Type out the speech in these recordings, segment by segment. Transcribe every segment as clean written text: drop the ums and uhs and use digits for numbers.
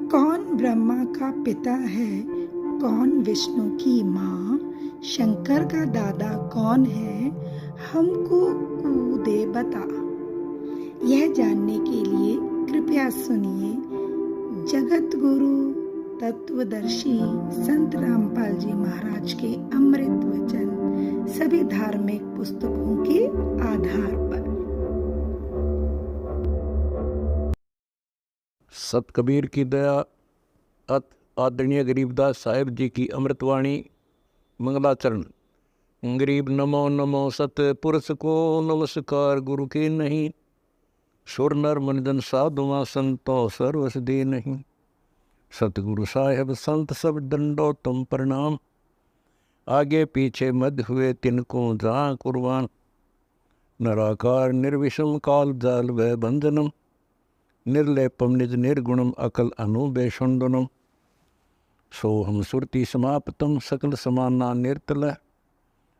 कौन ब्रह्मा का पिता है, कौन विष्णु की माँ, शंकर का दादा कौन है, हमको कूदे बता। यह जानने के लिए कृपया सुनिए जगत गुरु तत्वदर्शी संत रामपाल जी महाराज के अमृत वचन सभी धार्मिक पुस्तकों के आधार पर। सत कबीर की दया, अत आदरणीय गरीबदास साहिब जी की अमृतवाणी मंगलाचरण। गरीब नमो नमो सत पुरुष को नमस्कार, गुरु की नहीं सुर नर मनजन साधुआ संतो सर्वस दे नहीं। सतगुरु साहेब संत सब दंडो तुम प्रणाम, आगे पीछे मध्य हुए तिनको जा कुर्बान। नराकार निर्विषम काल जाल व बंधनम, निर्लेपम निज निर्गुणम अकल अनुबेषुंडनम। सोहम सुरति समाप्तम सकल समाना निर्तल,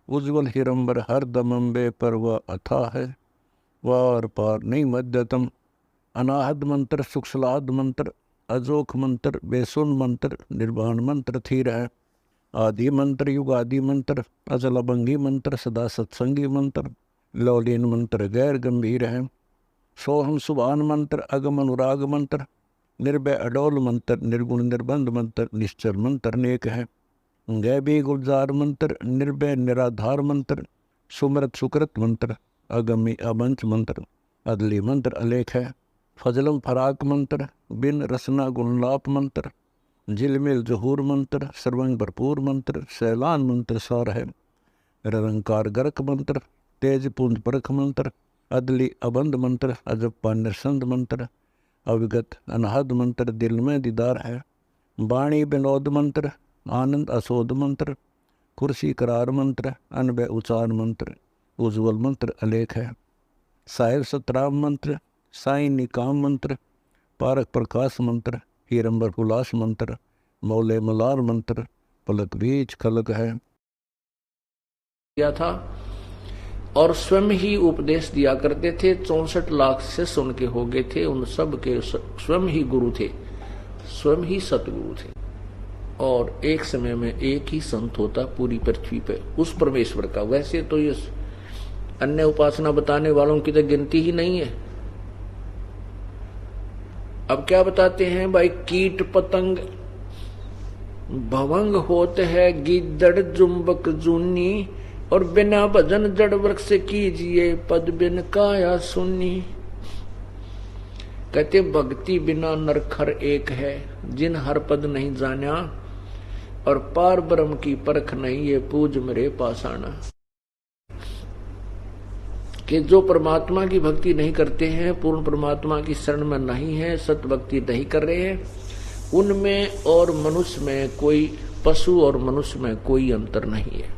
उज्ज्वल हिरंबर हर दमम बे पर वह अथा है, वार पार नहीं मध्यतम। अनाहद मंत्र सुखसलाद मंत्र, अजोख मंत्र बेसुन मंत्र, निर्वाण मंत्र थीर है। आदि मंत्र युगादि मंत्र, अजल अभंगी मंत्र, सदा सत्संगी मंत्र, लौलीन मंत्र गैर गंभीर है। सोहम सुभान मंत्र, अगम अनुराग मंत्र, निर्भय अडोल मंत्र, निर्गुण निर्बंध मंत्र, निश्चल मंत्र नेक है। गैबी गुलजार मंत्र, निर्भय निराधार मंत्र, सुमृत सुकृत मंत्र, अगमी अबंच मंत्र, अदली मंत्र अलेख है। फजलम फराक मंत्र, बिन रसना गुणलाप मंत्र, झिलमिल जहूर मंत्र, सर्वंग भरपूर मंत्र, सैलान मंत्र सार है। निरंकार गर्क मंत्र, तेज पुंज परख मंत्र, अदली अबंध मंत्र, अजब पानिरसंद मंत्र, अविगत अनहद मंत्र, दिल में दीदार है। वाणी विनोद मंत्र, आनंद असोद मंत्र, कुर्सी करार मंत्र, अनबय उचार मंत्र, उज्ज्वल मंत्र अलेख है। साहिब सतराम मंत्र, साई निकाम मंत्र, पारक प्रकाश मंत्र, हीरंबर हुलास मंत्र, मौले मलार मंत्र, पलक बीच खलक है। किया था और स्वयं ही उपदेश दिया करते थे। 64 लाख शिष्य उनके हो गए थे। उन सब के स्वयं ही गुरु थे, स्वयं ही सतगुरु थे। और एक समय में एक ही संत होता पूरी पृथ्वी पे उस परमेश्वर का। वैसे तो ये अन्य उपासना बताने वालों की तो गिनती ही नहीं है। अब क्या बताते हैं भाई, कीट पतंग भवंग होते है, गिद्दड़ जुम्बक जूनी, और बिना भजन जड़ वृक्ष कीजिए, पद बिन काया सुन्नी। कहते भक्ति बिना नरखर एक है, जिन हर पद नहीं जाना, और पार ब्रह्म की परख नहीं, ये पूज मेरे पासाना। कि जो परमात्मा की भक्ति नहीं करते हैं, पूर्ण परमात्मा की शरण में नहीं है, सत भक्ति नहीं कर रहे हैं, उनमें और मनुष्य में कोई, पशु और मनुष्य में कोई अंतर नहीं है।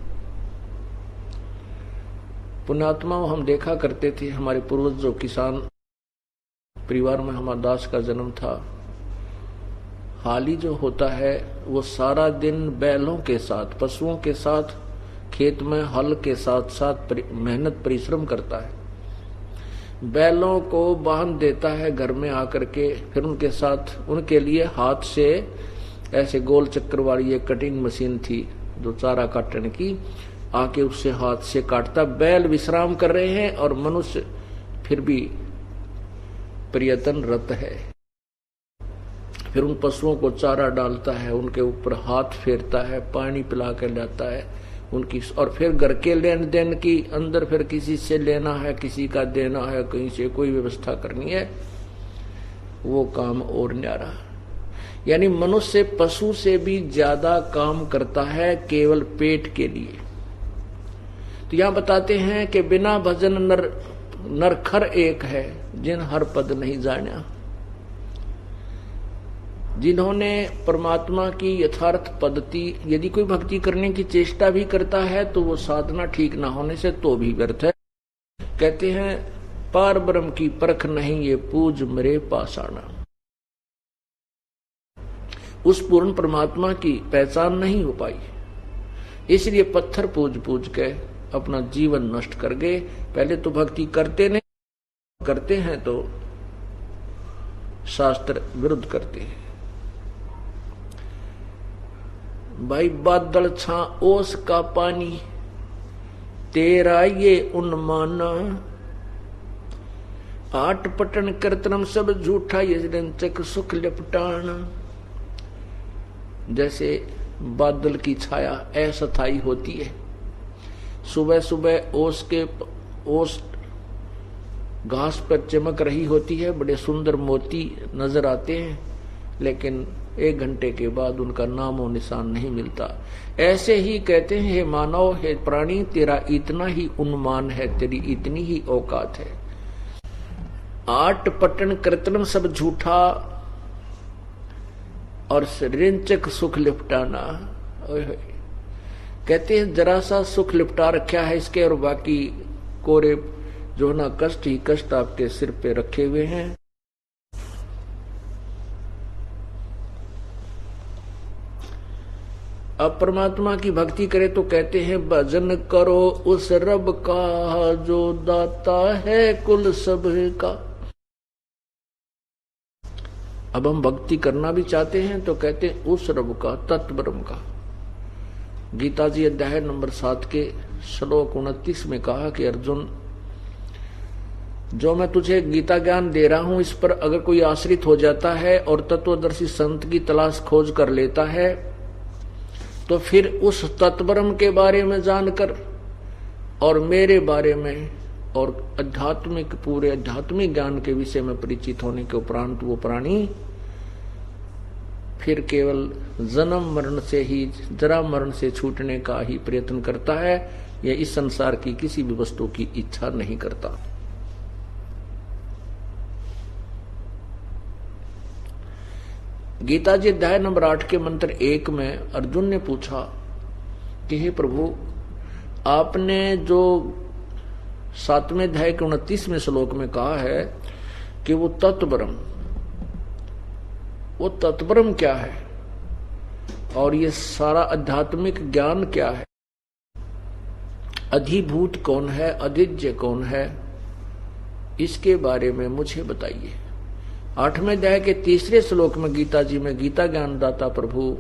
पुण्यात्मा हम देखा करते थे, हमारे पूर्वज जो किसान परिवार में हमारा दास का जन्म था, हाली जो होता है वो सारा दिन बैलों के साथ, पशुओं के साथ खेत में हल के साथ साथ मेहनत परिश्रम करता है। बैलों को बांध देता है घर में आकर के, फिर उनके साथ उनके लिए हाथ से ऐसे गोल चक्कर वाली एक कटिंग मशीन थी जो चारा काटने की, आके उससे हाथ से काटता। बैल विश्राम कर रहे हैं और मनुष्य फिर भी प्रयत्नरत है। फिर उन पशुओं को चारा डालता है, उनके ऊपर हाथ फेरता है, पानी पिला कर लाता है उनकी, और फिर घर के लेन देन की अंदर फिर किसी से लेना है, किसी का देना है, कहीं से कोई व्यवस्था करनी है, वो काम और न्यारा। यानी मनुष्य पशु से भी ज्यादा काम करता है केवल पेट के लिए। तो यहां बताते हैं कि बिना भजन नरखर एक है, जिन हर पद नहीं जाना। जिन्होंने परमात्मा की यथार्थ पद्धति, यदि कोई भक्ति करने की चेष्टा भी करता है तो वो साधना ठीक ना होने से तो भी व्यर्थ है। कहते हैं पार ब्रह्म की परख नहीं, ये पूज मेरे पासाना। उस पूर्ण परमात्मा की पहचान नहीं हो पाई, इसलिए पत्थर पूज पूज के अपना जीवन नष्ट कर गए। पहले तो भक्ति करते नहीं, करते हैं तो शास्त्र विरुद्ध करते हैं। भाई बादल छा ओस का पानी, तेरा ये उन्माना, आठ पटन करतनम सब झूठा, ये रंचक सुख लिपटाना। जैसे बादल की छाया अस्थायी होती है, सुबह सुबह ओस घास पर चमक रही होती है, बड़े सुंदर मोती नजर आते हैं, लेकिन 1 घंटे के बाद उनका नामो निशान नहीं मिलता। ऐसे ही कहते हैं, हे मानव, हे प्राणी, तेरा इतना ही उन्मान है, तेरी इतनी ही औकात है। 8 पटन करतनम सब झूठा और रिंचक सुख लिपटाना। कहते हैं जरा सा सुख लिपटा रखा है इसके, और बाकी कोरे जो ना कष्ट ही कष्ट आपके सिर पे रखे हुए हैं। अब परमात्मा की भक्ति करे तो कहते हैं भजन करो उस रब का जो दाता है कुल सब का। अब हम भक्ति करना भी चाहते हैं तो कहते हैं उस रब का, तत्ब्रह्म का। गीता जी अध्याय नंबर 7 के श्लोक 29 में कहा कि अर्जुन, जो मैं तुझे गीता ज्ञान दे रहा हूं, इस पर अगर कोई आश्रित हो जाता है और तत्वदर्शी संत की तलाश खोज कर लेता है, तो फिर उस तत्ब्रह्म के बारे में जानकर और मेरे बारे में और आध्यात्मिक पूरे आध्यात्मिक ज्ञान के विषय में परिचित होने के उपरांत वो प्राणी फिर केवल जन्म मरण से ही, जरा मरण से छूटने का ही प्रयत्न करता है, या इस संसार की किसी भी वस्तु की इच्छा नहीं करता। गीता जी अध्याय नंबर 8 के मंत्र 1 में अर्जुन ने पूछा कि हे प्रभु, आपने जो 7वें अध्याय के 29वें श्लोक में कहा है कि वो तत्ब्रह्म क्या है, और ये सारा आध्यात्मिक ज्ञान क्या है, अधिभूत कौन है, अधिज्य कौन है, इसके बारे में मुझे बताइए। 8वें अध्याय के 3रे श्लोक में गीता जी में गीता ज्ञानदाता प्रभु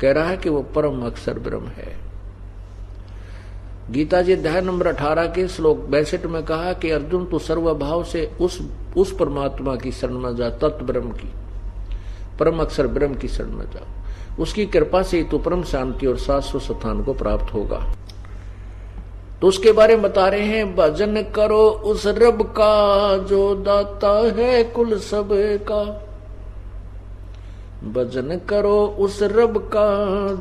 कह रहा है कि वो परम अक्षर ब्रह्म है। गीता जी अध्याय नंबर 18 के श्लोक 62 में कहा कि अर्जुन, तू सर्वभाव से उस परमात्मा की शरण में जा, तत्व ब्रह्म की, परम अक्षर ब्रह्म की शरण में जा। उसकी कृपा से ही तू परम शांति और शाश्वत स्थान को प्राप्त होगा। तो उसके बारे में बता रहे हैं, भजन करो उस रब का जो दाता है कुल सब का। भजन करो उस रब का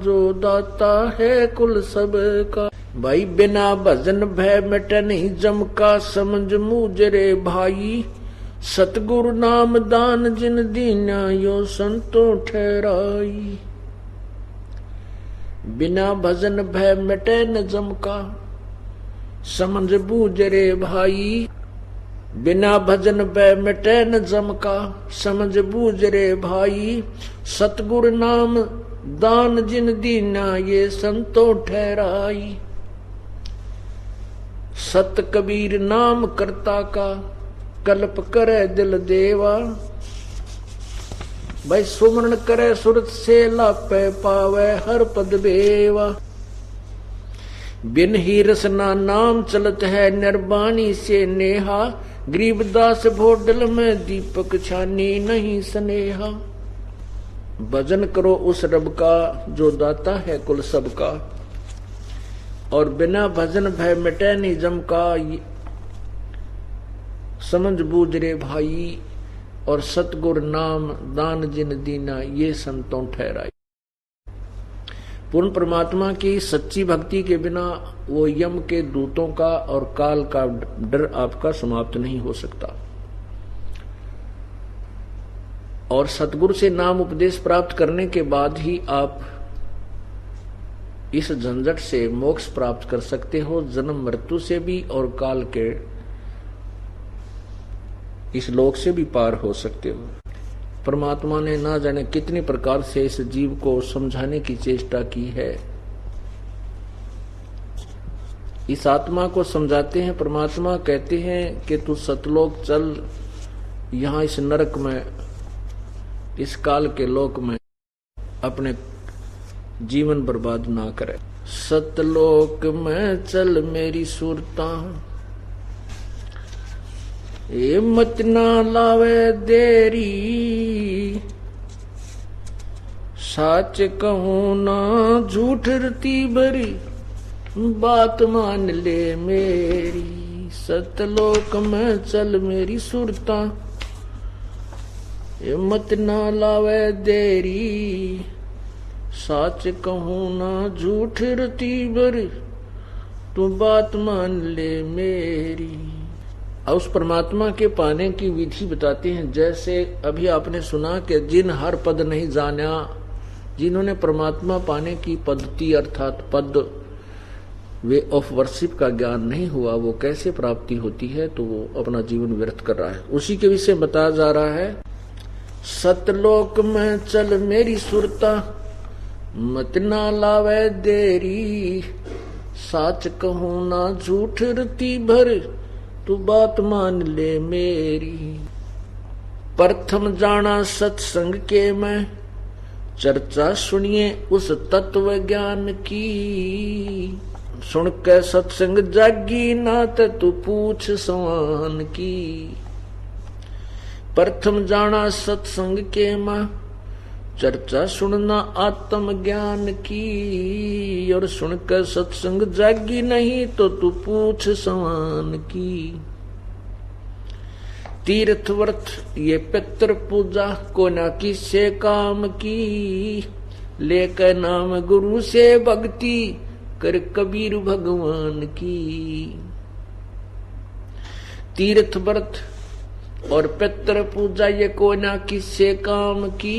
जो दाता है कुल सब का। भाई बिना भजन भय मिटे नहीं जम का, समझ मुझरे भाई, सतगुरु नाम दान जिन दीना यो संतो ठहराई। बिना भजन भय मिटे न जम का, समझ बूझ रे भाई। बिना भजन भय मिटे न जम का, समझ बूझ रे भाई। सतगुरु नाम दान जिन दीना ये संतो ठहराई। सत कबीर नाम करता का, कल्प करे दिल देवा। भाई सुमरण करे सुरत से लापे पावे हर पद बेवा। बिन ही रसना नाम चलत है निर्वाणी से नेहा। गरीबदास भोडल में दीपक छानी नहीं स्नेहा। भजन करो उस रब का जो दाता है कुल सब का, और बिना भजन भय मिटे नहीं जम का। समझ बूझ रे भाई, और सतगुर नाम दान जिन दीना ये संतों ठहराई। पूर्ण परमात्मा की सच्ची भक्ति के बिना वो यम के दूतों का और काल का डर आपका समाप्त नहीं हो सकता। और सतगुरु से नाम उपदेश प्राप्त करने के बाद ही आप इस झंझट से मोक्ष प्राप्त कर सकते हो, जन्म मृत्यु से भी और काल के इस लोक से भी पार हो सकते हो। परमात्मा ने ना जाने कितने प्रकार से इस जीव को समझाने की चेष्टा की है। इस आत्मा को समझाते हैं परमात्मा, कहते हैं कि तू सतलोक चल, यहाँ इस नरक में, इस काल के लोक में अपने जीवन बर्बाद ना करे। सतलोक में चल मेरी सुरता, ये मत ना लावे देरी, सच कहूं ना झूठ रती भरी, बात मान ले मेरी। सतलोक में चल मेरी सुरता, ये मत ना लावे देरी, सच कहूं ना झूठ रती भरी, तू बात मान ले मेरी। और उस परमात्मा के पाने की विधि बताते हैं। जैसे अभी आपने सुना कि जिन हर पद नहीं जाना, जिन्होंने परमात्मा पाने की पद्धति अर्थात पद वे ऑफ वर्शिप का ज्ञान नहीं हुआ, वो कैसे प्राप्ति होती है, तो वो अपना जीवन व्यर्थ कर रहा है। उसी के विषय बताया जा रहा है। सतलोक में चल मेरी सुरता, मत ना लावे देरी, सच कहूं ना झूठ रती भर, तू बात मान ले मेरी। प्रथम जाना सत्संग के मैं, चर्चा सुनिए उस तत्व ज्ञान की। सुन के सत्संग जागी नात, तू पूछ सवान की। प्रथम जाना सत्संग के मैं, चर्चा सुनना आत्म ज्ञान की। और सुनकर सत्संग जागी नहीं, तो तू पूछ सवान की। तीर्थ व्रत ये पितृ पूजा, को ना किसे काम की। लेकर नाम गुरु से भक्ति, कर कबीर भगवान की। तीर्थ व्रत और पितृ पूजा ये को ना किससे काम की।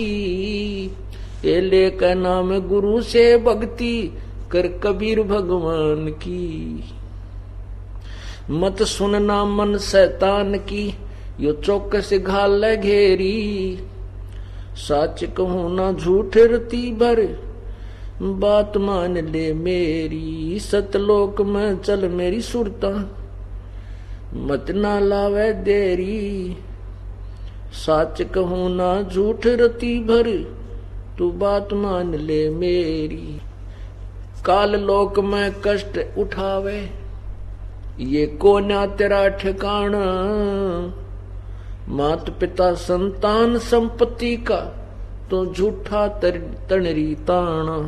ये लेकर नाम गुरु से भक्ति, कर कबीर भगवान की। मत सुनना मन शैतान की, यो चौकस घाल घेरी। सच कहूं ना झूठ रती भर, बात मान ले मेरी। सतलोक में चल मेरी सुरता, मत ना लावे देरी। सच कहूं ना झूठ रती भर, तू बात मान ले मेरी। काल लोक में कष्ट उठावे, ये कोना तेरा ठिकाना। मात पिता संतान संपत्ति का, तो झूठा तणरी ताना।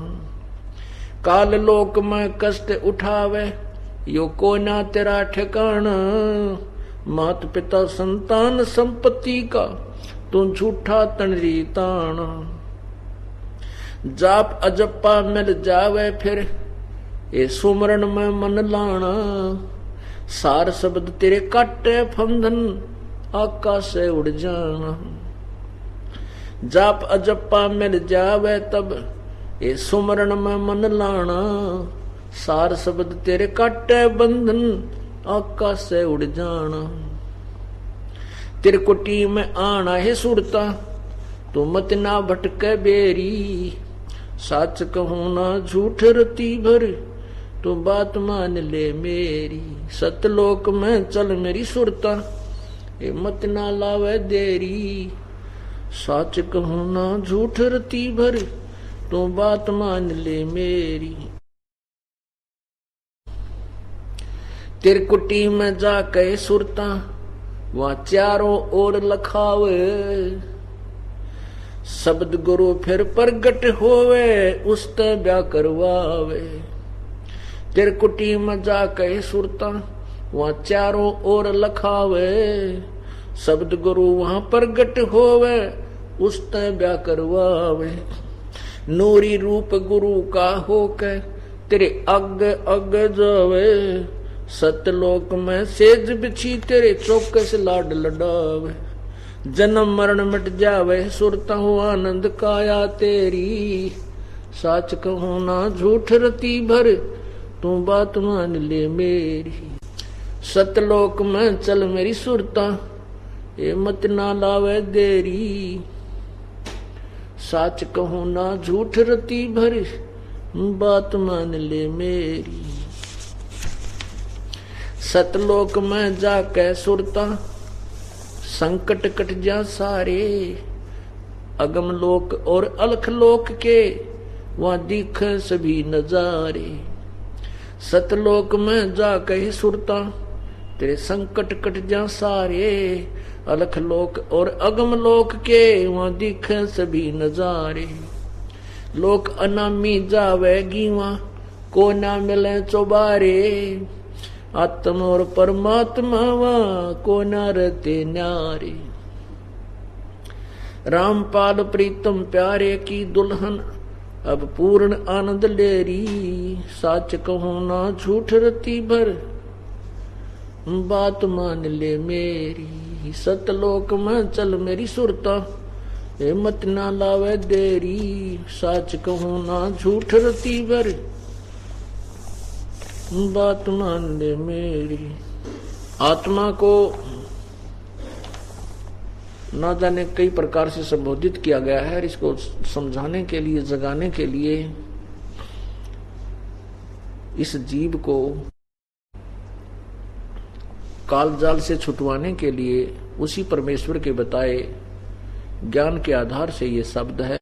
काल लोक में कष्ट उठावे, यो कोना तेरा ठिकाना। मात पिता संतान संपत्ति का, तो झूठा तणरी ताना। जाप अजप्पा मिल जावे फिर, ये सुमरण में मन लाना। सार शब्द तेरे काटे फंदन, आकाश से उड़ जाना। जाप अजप्पा मिल जावे तब, ये सुमरण में मन लाना। सार शब्द तेरे काटे बंधन, आकाश से उड़ जाना। त्रिकुटी में आना है सुरता, तू मत ना भटके बेरी। सच कहूं ना झूठ रती भर, तू बात मान ले मेरी। सतलोक में चल मेरी सुरता, ये मत ना लावे देरी। सच कहूं ना झूठ रती भर, तू बात मान ले मेरी। त्रिकुटी में जाके सुरता, वहां चारों ओर लखावे। शब्द गुरु फिर प्रगट होवे, उसते ब्याह करवावे। त्रिकुटी में जाके सुरता, वहां चारों ओर लखावे। शब्द गुरु वहां प्रगट होवे, उसते ब्याह करवावे। नूरी रूप गुरु का होके, तेरे अग अग जावे। सतलोक में सेज बिछी, तेरे चौकस लाड लडावे। जन्म मरण मिट जावे, सुरता हूँ आनंद काया तेरी। सच कहूं ना झूठ रती भर, तू बात मान ले मेरी। सतलोक में चल मेरी सुरता, ये मत ना लावे देरी। सच कहूं ना झूठ रती भर, बात मान ले मेरी। सतलोक में जाके सुरता, संकट कट जा सारे। अगम लोक और अलख लोक के, वहां दिख सभी नजारे। सतलोक में जा कही सुरता, तेरे संकट कट जा सारे। अलख लोक और अगम लोक के वहां दिख सभी नजारे। लोक अनामी जावेगी वहां को ना मिले चौबारे। आत्म और परमात्मा वहां को ना रहते न्यारे। रामपाल प्रीतम प्यारे की दुल्हन अब पूर्ण आनंद लेरी। साच कहूं ना झूठ रती भर, बात मान ले मेरी। सतलोक में चल मेरी सुरता, हिम्मत ना लावे देरी। साच कहूं ना झूठ रती भर, बात मान ले मेरी। आत्मा को ना जाने कई प्रकार से संबोधित किया गया है। इसको समझाने के लिए, जगाने के लिए, इस जीव को कालजाल से छुटवाने के लिए उसी परमेश्वर के बताए ज्ञान के आधार से ये शब्द है।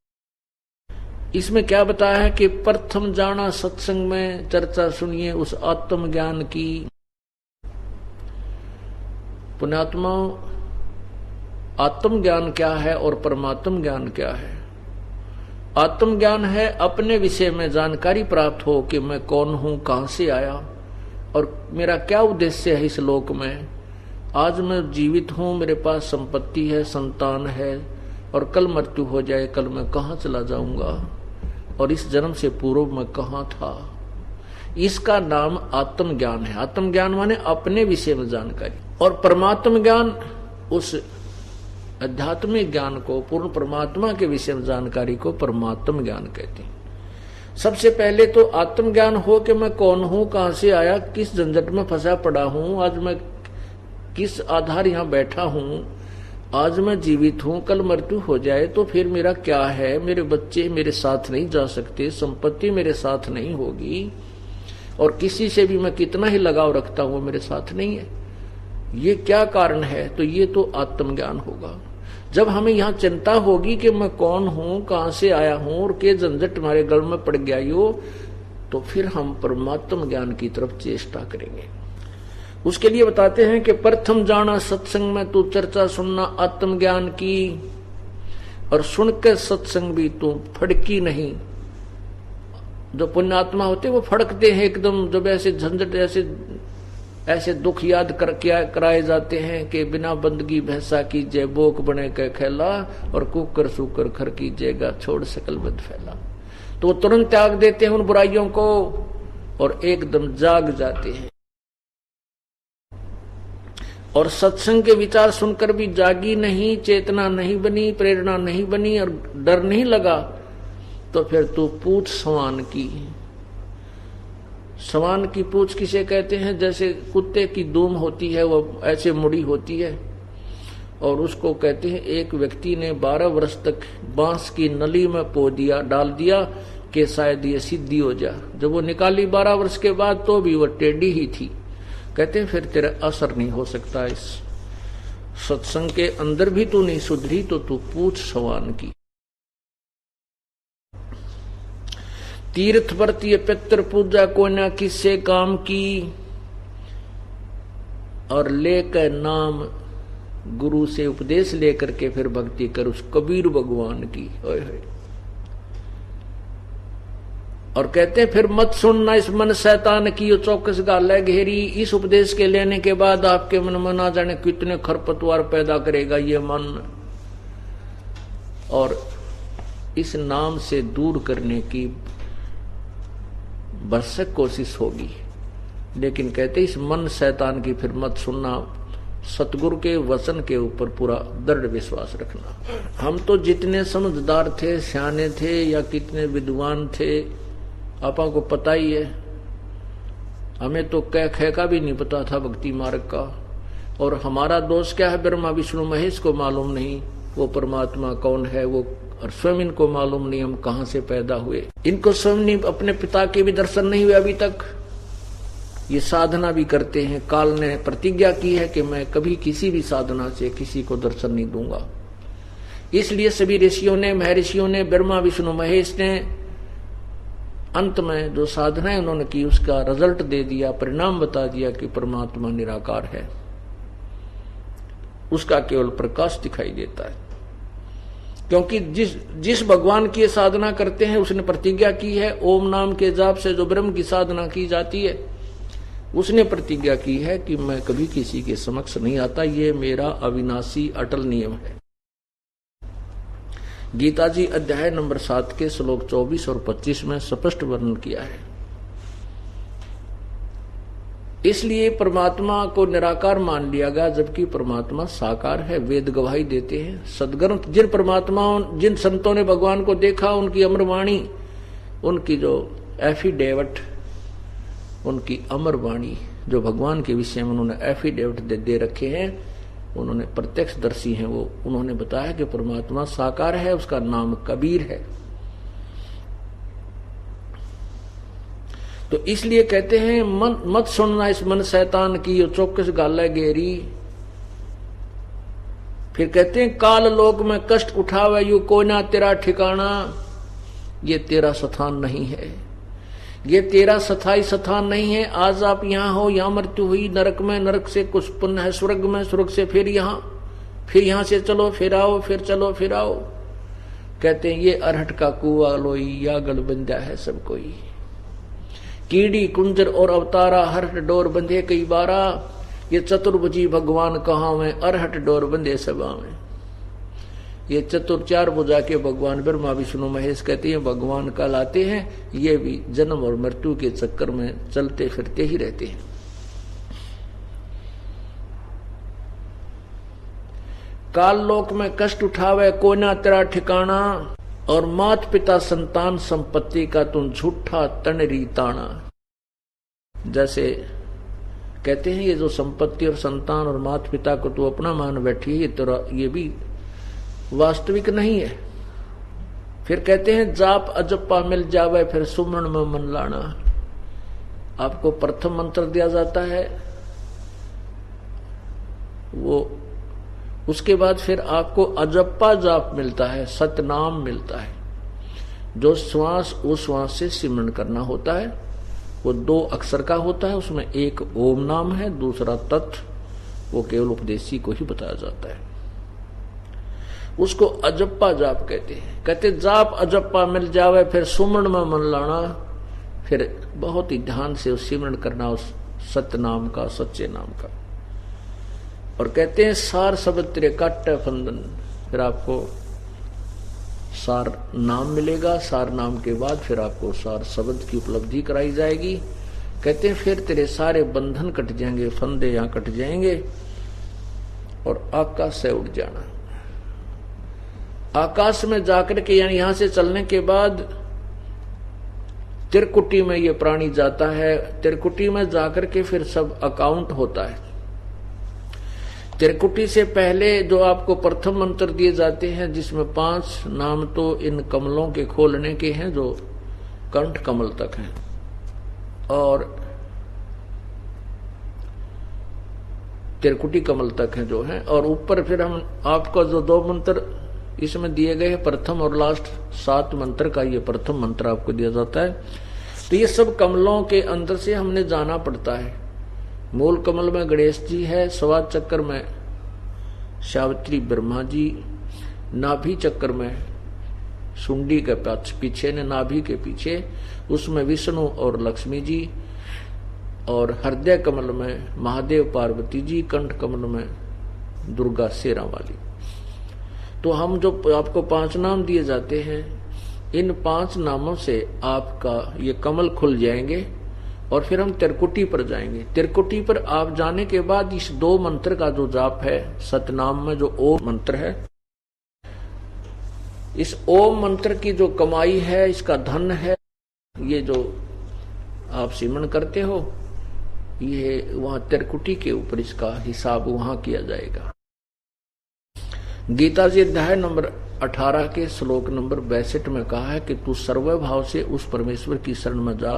इसमें क्या बताया है कि प्रथम जाना सत्संग में चर्चा सुनिए उस आत्म ज्ञान की। पुण्यात्मा, आत्म ज्ञान क्या है और परमात्म ज्ञान क्या है? आत्म ज्ञान है अपने विषय में जानकारी प्राप्त हो कि मैं कौन हूं, कहां से आया और मेरा क्या उद्देश्य है इस लोक में। आज मैं जीवित हूं, मेरे पास संपत्ति है, संतान है, और कल मृत्यु हो जाए, कल मैं कहां चला जाऊंगा, और इस जन्म से पूर्व मैं कहां था। इसका नाम आत्म ज्ञान है। आत्म ज्ञान माने अपने विषय में जानकारी। और परमात्म ज्ञान उस आध्यात्मिक ज्ञान को, पूर्ण परमात्मा के विषय में जानकारी को परमात्म ज्ञान कहते हैं। सबसे पहले तो आत्म ज्ञान हो कि मैं कौन हूं, कहां से आया, किस झंझट में फंसा पड़ा हूं, आज मैं किस आधार यहां बैठा हूं, आज मैं जीवित हूं, कल मृत्यु हो जाए तो फिर मेरा क्या है। मेरे बच्चे मेरे साथ नहीं जा सकते, संपत्ति मेरे साथ नहीं होगी, और किसी से भी मैं कितना ही लगाव रखता हूं मेरे साथ नहीं है। ये क्या कारण है? तो ये तो आत्मज्ञान होगा। जब हमें यहाँ चिंता होगी कि मैं कौन हूं, कहां से आया हूं और के झंझट हमारे गल में पड़ गया यो, तो फिर हम परमात्म ज्ञान की तरफ चेष्टा करेंगे। उसके लिए बताते हैं कि प्रथम जाना सत्संग में तू चर्चा सुनना आत्म ज्ञान की, और सुन के सत्संग भी तू फड़की नहीं। जो पुण्यात्मा होते वो फड़कते हैं एकदम, जब ऐसे झंझट ऐसे दुख याद कराए जाते हैं कि बिना बंदगी भैंसा कीजिए, बोक बने के खेला, और कुकर सुकर खर कीजिएगा, छोड़ सकल बद फैला। तो वो तुरंत त्याग देते हैं उन बुराइयों को और एकदम जाग जाते हैं। और सत्संग के विचार सुनकर भी जागी नहीं, चेतना नहीं बनी, प्रेरणा नहीं बनी और डर नहीं लगा, तो फिर तू पूछ सवान की। सवान की पूछ किसे कहते हैं? जैसे कुत्ते की दूम होती है, वो ऐसे मुड़ी होती है, और उसको कहते हैं एक व्यक्ति ने 12 वर्ष तक बांस की नली में डाल दिया कि शायद ये सिद्धि हो जा। जब वो निकाली 12 वर्ष के बाद तो भी वो टेढ़ी ही थी। कहते हैं फिर तेरा असर नहीं हो सकता, इस सत्संग के अंदर भी तू नहीं सुधरी तो तू पूछ सवान की। तीर्थ वर्तीय पितृ पूजा को न किससे काम की, और लेकर नाम गुरु से उपदेश लेकर के फिर भक्ति कर उस कबीर भगवान की। और कहते हैं फिर मत सुनना इस मन शैतान की, यो चौकस गाल है घेरी। इस उपदेश के लेने के बाद आपके मन में ना जाने कितने खरपतवार पैदा करेगा ये मन, और इस नाम से दूर करने की भरसक कोशिश होगी। लेकिन कहते इस मन शैतान की फिर मत सुनना, सतगुरु के वचन के ऊपर पूरा दृढ़ विश्वास रखना। हम तो जितने समझदार थे, सियाने थे या कितने विद्वान थे, आपा को पता ही है। हमें तो कह खे का भी नहीं पता था भक्ति मार्ग का। और हमारा दोष क्या है? ब्रह्मा विष्णु महेश को मालूम नहीं वो परमात्मा कौन है, वो और स्वयं इनको मालूम नहीं हम कहां से पैदा हुए। इनको स्वयं नहीं, अपने पिता के भी दर्शन नहीं हुए अभी तक। ये साधना भी करते हैं। काल ने प्रतिज्ञा की है कि मैं कभी किसी भी साधना से किसी को दर्शन नहीं दूंगा। इसलिए सभी ऋषियों ने, महर्षियों ने, ब्रह्मा विष्णु महेश ने अंत में जो साधनाएं उन्होंने की उसका रिजल्ट दे दिया, परिणाम बता दिया कि परमात्मा निराकार है, उसका केवल प्रकाश दिखाई देता है। क्योंकि जिस भगवान की साधना करते हैं उसने प्रतिज्ञा की है, ओम नाम के जाप से जो ब्रह्म की साधना की जाती है उसने प्रतिज्ञा की है कि मैं कभी किसी के समक्ष नहीं आता, ये मेरा अविनाशी अटल नियम है। गीता जी अध्याय नंबर 7 के श्लोक 24 और 25 में स्पष्ट वर्णन किया है। इसलिए परमात्मा को निराकार मान लिया गया, जबकि परमात्मा साकार है। वेद गवाही देते हैं, सदग्रंथ जिन परमात्माओं जिन संतों ने भगवान को देखा, उनकी अमरवाणी, उनकी जो एफिडेविट, उनकी अमरवाणी जो भगवान के विषय में उन्होंने एफिडेविट दे रखे हैं, उन्होंने प्रत्यक्षदर्शी हैं, वो उन्होंने बताया कि परमात्मा साकार है, उसका नाम कबीर है। तो इसलिए कहते हैं मत सुनना इस मन शैतान की, यो चौकस गाल है गेरी। फिर कहते हैं काल लोक में कष्ट उठावे यू कोई ना तेरा ठिकाना, ये तेरा स्थान नहीं है, ये तेरा स्थाई स्थान नहीं है। आज आप यहाँ हो, यहाँ मृत्यु हुई, नरक में, नरक से कुछ पुण्य है स्वर्ग में, स्वर्ग से फिर यहाँ से चलो फिर आओ, फिर चलो फिर आओ। कहते हैं ये अरहट का कुआ लोई या गलबंदा है सब कोई, कीड़ी कुंजर और अवतारा, हरहट डोर बंधे कई बारा, ये चतुर्भुजी भगवान कहाँ में, अरहट डोर बंधे सभा में। ये चतुर चार भुजा के भगवान ब्रह्मा विष्णु महेश कहते हैं भगवान कहलाते हैं, ये भी जन्म और मृत्यु के चक्कर में चलते फिरते ही रहते हैं। काल लोक में कष्ट उठावे कोई ना तेरा ठिकाना, और मात पिता संतान संपत्ति का तुम झूठा तनरी ताना। जैसे कहते हैं ये जो संपत्ति और संतान और मात पिता को तू अपना मान बैठी है, ये भी वास्तविक नहीं है। फिर कहते हैं जाप अजप्पा मिल जावे फिर सुमरण में मन लाना। आपको प्रथम मंत्र दिया जाता है, वो उसके बाद फिर आपको अजप्पा जाप मिलता है, सतनाम मिलता है। जो श्वास उस श्वास से सिमरण करना होता है, वो 2 अक्षर का होता है, उसमें एक ओम नाम है, दूसरा तत्, वो केवल उपदेशी को ही बताया जाता है। उसको अजप्पा जाप कहते हैं। कहते जाप अजप्पा मिल जावे फिर सुमरण में मन लाना, फिर बहुत ही ध्यान से उस सिमरण करना उस सत्य नाम का, सच्चे नाम का। और कहते हैं सार शब्द तेरे काट फंदन, फिर आपको सार नाम मिलेगा, सार नाम के बाद फिर आपको सार शब्द की उपलब्धि कराई जाएगी। कहते हैं फिर तेरे सारे बंधन कट जाएंगे, फंदे यहां कट जाएंगे और आकाश से उड़ जाना। आकाश में जाकर के यानी यहां से चलने के बाद त्रिकुटी में ये प्राणी जाता है। त्रिकुटी में जाकर के फिर सब अकाउंट होता है। त्रिकुटी से पहले जो आपको प्रथम मंत्र दिए जाते हैं, जिसमें 5 नाम तो इन कमलों के खोलने के हैं जो कंठ कमल तक हैं, और त्रिकुटी कमल तक हैं जो हैं, और ऊपर फिर हम आपको जो 2 मंत्र इसमें दिए गए हैं, प्रथम और लास्ट 7 मंत्र का ये प्रथम मंत्र आपको दिया जाता है। तो ये सब कमलों के अंदर से हमने जाना पड़ता है। मूल कमल में गणेश जी है, सवा चक्कर में सावित्री ब्रह्मा जी, नाभि चक्कर में सुंडी के पीछे ने नाभि के पीछे उसमें विष्णु और लक्ष्मी जी, और हृदय कमल में महादेव पार्वती जी, कंठ कमल में दुर्गा शेरा वाली। तो हम जो आपको 5 नाम दिए जाते हैं, इन 5 नामों से आपका ये कमल खुल जाएंगे और फिर हम त्रिकुटी पर जाएंगे। त्रिकुटी पर आप जाने के बाद इस 2 मंत्र का जो जाप है, सतनाम में जो ओम मंत्र है, इस ओम मंत्र की जो कमाई है, इसका धन है, ये जो आप सिमरण करते हो, ये वहां त्रिकुटी के ऊपर इसका हिसाब वहां किया जाएगा। गीता जी अध्याय नंबर 18 के श्लोक नंबर 62 में कहा है कि तू सर्वभाव से उस परमेश्वर की शरण में जा,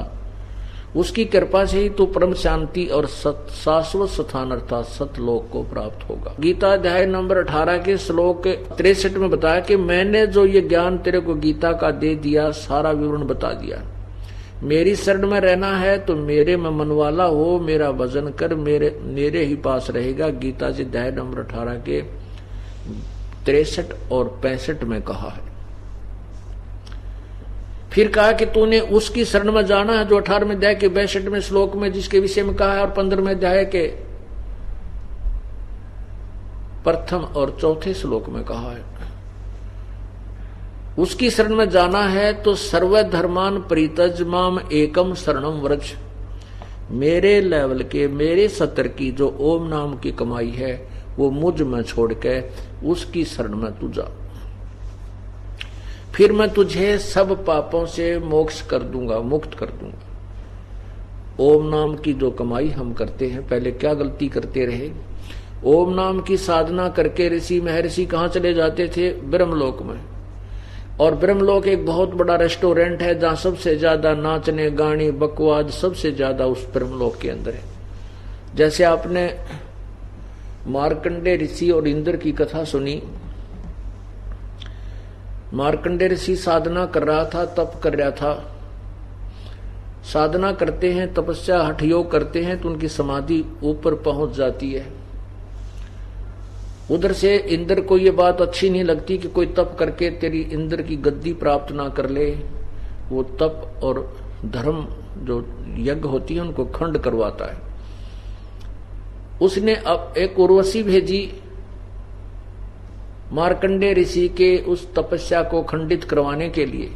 उसकी कृपा से ही तू परम शांति और शाश्वत स्थान अर्थात सतलोक को प्राप्त होगा। गीता अध्याय नंबर 18 के श्लोक 63 में बताया कि मैंने जो ये ज्ञान तेरे को गीता का दे दिया, सारा विवरण बता दिया। मेरी शरण में रहना है तो मेरे में मनवाला हो, मेरा भजन कर, मेरे ही पास रहेगा। गीता जी अध्याय नंबर 18 के 63 और 65 में कहा है। फिर कहा कि तूने उसकी शरण में जाना है जो 18वें अध्याय के 62वें श्लोक में जिसके विषय में कहा है, और 15वें अध्याय के प्रथम और चौथे श्लोक में कहा है। उसकी शरण में जाना है तो सर्वधर्मान परित्यज माम एकम शरणम व्रज। मेरे लेवल के, मेरे सत्र की जो ओम नाम की कमाई है वो मुझ में छोड़ के उसकी शरण में तू जा, फिर मैं तुझे सब पापों से मोक्ष कर दूंगा, मुक्त कर दूंगा। ओम नाम की जो कमाई हम करते हैं, पहले क्या गलती करते रहे? ओम नाम की साधना करके ऋषि महर्षि कहाँ चले जाते थे? ब्रह्मलोक में। और ब्रह्मलोक एक बहुत बड़ा रेस्टोरेंट है जहां सबसे ज्यादा नाचने गाने बकवाद सबसे ज्यादा उस ब्रह्मलोक के अंदर है। जैसे आपने मार्कंडे ऋषि और इंद्र की कथा सुनी। मार्कंडे ऋषि साधना कर रहा था, तप कर रहा था। साधना करते हैं, तपस्या हठ योग करते हैं तो उनकी समाधि ऊपर पहुंच जाती है। उधर से इंद्र को ये बात अच्छी नहीं लगती कि कोई तप करके तेरी इंद्र की गद्दी प्राप्त ना कर ले। वो तप और धर्म जो यज्ञ होती है उनको खंड करवाता है। उसने अब एक उर्वशी भेजी मार्कंडे ऋषि के उस तपस्या को खंडित करवाने के लिए।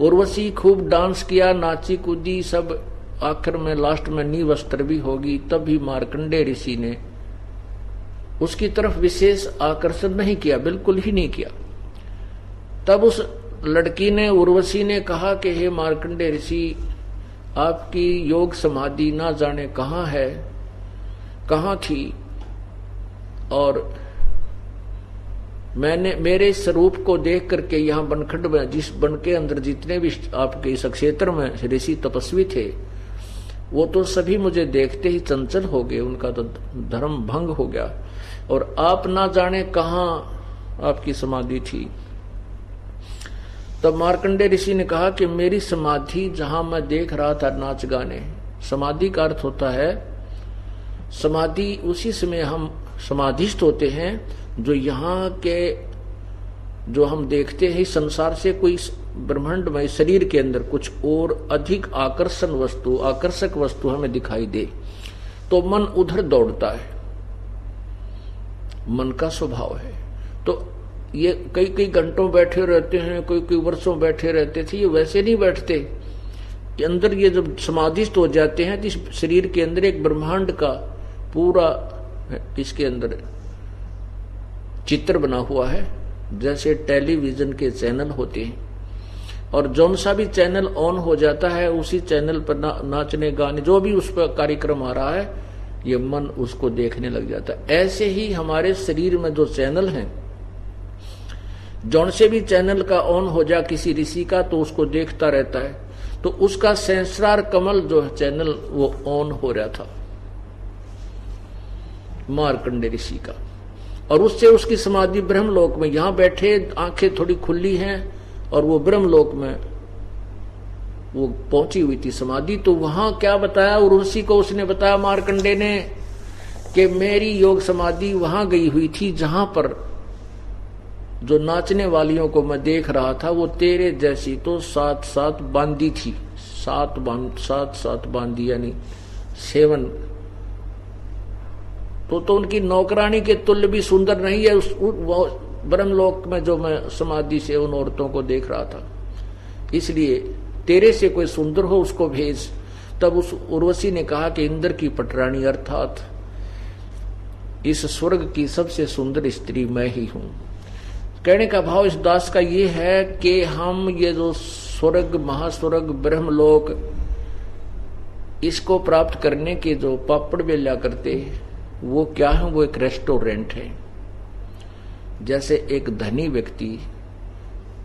उर्वशी खूब डांस किया, नाची कूदी, सब आखिर में लास्ट में निवस्त्र भी होगी। तब भी मार्कंडे ऋषि ने उसकी तरफ विशेष आकर्षण नहीं किया, बिल्कुल ही नहीं किया। तब उस लड़की ने, उर्वशी ने कहा कि हे मार्कंडे ऋषि, आपकी योग समाधि ना जाने कहाँ है, कहाँ थी, और मैंने मेरे स्वरूप को देख करके यहाँ बनखंड में, जिस बन के अंदर जितने भी आपके इस क्षेत्र में ऋषि तपस्वी थे, वो तो सभी मुझे देखते ही चंचल हो गए, उनका तो धर्म भंग हो गया, और आप ना जाने कहाँ आपकी समाधि थी। तब मार्कंडे ऋषि ने कहा कि मेरी समाधि जहां मैं देख रहा था नाच गाने, समाधि का अर्थ होता है समाधि, उसी समय हम समाधिस्थ होते हैं जो यहाँ के जो हम देखते हैं संसार से कोई ब्रह्मांड में शरीर के अंदर कुछ और अधिक आकर्षण वस्तु, आकर्षक वस्तु हमें दिखाई दे तो मन उधर दौड़ता है, मन का स्वभाव है। तो ये कई कई घंटों बैठे रहते हैं, कोई कोई वर्षों बैठे रहते थे, ये वैसे नहीं बैठते कि अंदर ये जब समाधिस्थ हो जाते हैं तो इस शरीर के अंदर एक ब्रह्मांड का पूरा इसके अंदर चित्र बना हुआ है, जैसे टेलीविजन के चैनल होते हैं, और जौन सा भी चैनल ऑन हो जाता है उसी चैनल पर नाचने गाने जो भी उस पर कार्यक्रम आ रहा है, ये मन उसको देखने लग जाता है। ऐसे ही हमारे शरीर में जो चैनल हैं, जौन से भी चैनल का ऑन हो जा किसी ऋषि का तो उसको देखता रहता है, तो उसका सहस्रार कमल जो चैनल वो ऑन हो रहा था मार्कंडे ऋषि का, और उससे उसकी समाधि ब्रह्मलोक में, यहां बैठे आंखें थोड़ी खुली हैं और वो ब्रह्मलोक में वो पहुंची हुई थी समाधि। तो वहां क्या बताया उर्वशी को, उसने बताया मार्कंडे ने कि मेरी योग समाधि वहां गई हुई थी जहां पर जो नाचने वालियों को मैं देख रहा था वो तेरे जैसी तो सात सात बांदी थी, सात बांदी यानी 7। तो उनकी नौकरानी के तुल्य भी सुंदर नहीं है उस ब्रह्मलोक में जो मैं समाधि से उन औरतों को देख रहा था, इसलिए तेरे से कोई सुंदर हो उसको भेज। तब उस उर्वशी ने कहा कि इंद्र की पटरानी अर्थात इस स्वर्ग की सबसे सुंदर स्त्री मैं ही हूं। कहने का भाव इस दास का ये है कि हम ये जो स्वर्ग, महास्वर्ग, ब्रह्मलोक, इसको प्राप्त करने के जो पापड़ बेला करते वो क्या है? वो एक रेस्टोरेंट है। जैसे एक धनी व्यक्ति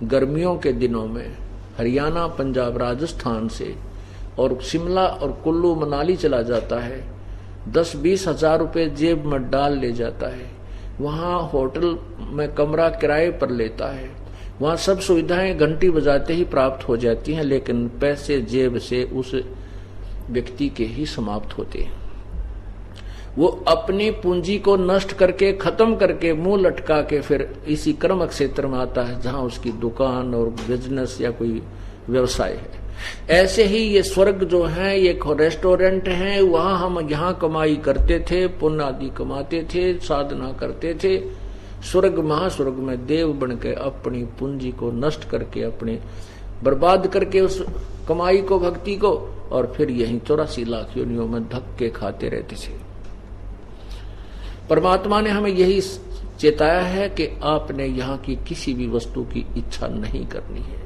गर्मियों के दिनों में हरियाणा, पंजाब, राजस्थान से और शिमला और कुल्लू मनाली चला जाता है, 10-20 हजार रुपए जेब में डाल ले जाता है, वहां होटल में कमरा किराए पर लेता है, वहां सब सुविधाएं घंटी बजाते ही प्राप्त हो जाती हैं, लेकिन पैसे जेब से उस व्यक्ति के ही समाप्त होते हैं। वो अपनी पूंजी को नष्ट करके, खत्म करके, मुंह लटका के फिर इसी कर्म क्षेत्र में आता है जहां उसकी दुकान और बिजनेस या कोई व्यवसाय है। ऐसे ही ये स्वर्ग जो है, ये रेस्टोरेंट है, वहां हम यहाँ कमाई करते थे, पुण्य आदि कमाते थे, साधना करते थे। स्वर्ग महास्वर्ग में देव बन के अपनी पूंजी को नष्ट करके, अपने बर्बाद करके उस कमाई को, भक्ति को, और फिर यही 84 लाख योनियों में धक्के खाते रहते थे। परमात्मा ने हमें यही चेताया है कि आपने यहाँ की किसी भी वस्तु की इच्छा नहीं करनी है।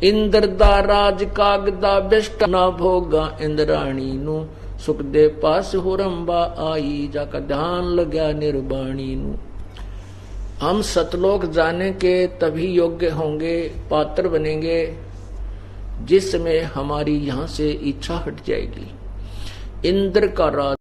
इंद्र दा राज कागदा बेस्ट ना भोगा, इंद्राणी नु सुख दे पास हो रंबा आई, जाका ध्यान लग्या निर्वाणी नु। हम सतलोक जाने के तभी योग्य होंगे, पात्र बनेंगे, जिसमें हमारी यहाँ से इच्छा हट जाएगी। इंद्र का राज